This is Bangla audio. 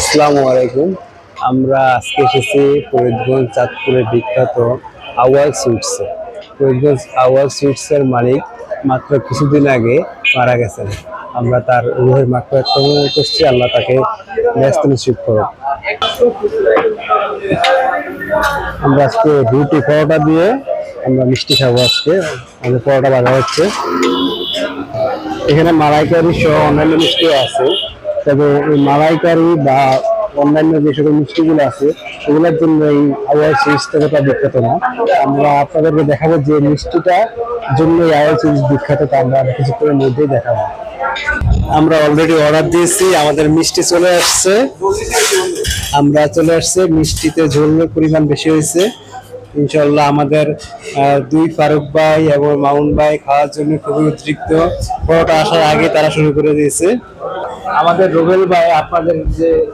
আসসালামু আলাইকুম। আমরা আজকে এসেছি ফরিদগঞ্জ চাঁদপুরের বিখ্যাত আউয়াল সুইটসে। ফরিদগঞ্জ আউয়াল সুইটসের মালিক মাত্র কিছুদিন আগে মারা গেছেন। আমরা তার রুহের মাগফিরাত কামনা করছি, আল্লাহ তাকে ব্যস্ত নসিব করুন। আমরা আজকে রুটি পরোটা দিয়ে আমরা মিষ্টি খাবো। আজকে আমাদের পরোটা বাজা হচ্ছে। এখানে মালাইকারি সহ অন্যান্য মিষ্টিও আছে, তবে এই মালাইকারি বা অন্যান্য যে সকল মিষ্টিগুলো আছে সেগুলোর জন্য এই আউয়াল সুইটস ততটা বিখ্যাত না। আমরা আপনাদেরকে দেখাবো যে মিষ্টিটা জন্য এই আউয়াল সুইটস বিখ্যাত, তা আমরা কিছুক্ষণের মধ্যেই দেখাবো। আমরা অলরেডি অর্ডার দিয়েছি, আমাদের মিষ্টি চলে আসছে। মিষ্টিতে ঝোলের পরিমাণ বেশি হয়েছে। ইনশাল্লাহ আমাদের দুই ফারুক ভাই এবং মামুন ভাই খাওয়ার জন্য খুবই উদ্রিক্ত। পরোটা আসার আগে তারা শুরু করে দিয়েছে। আমাদের রুবেল ভাই আপনাদের যে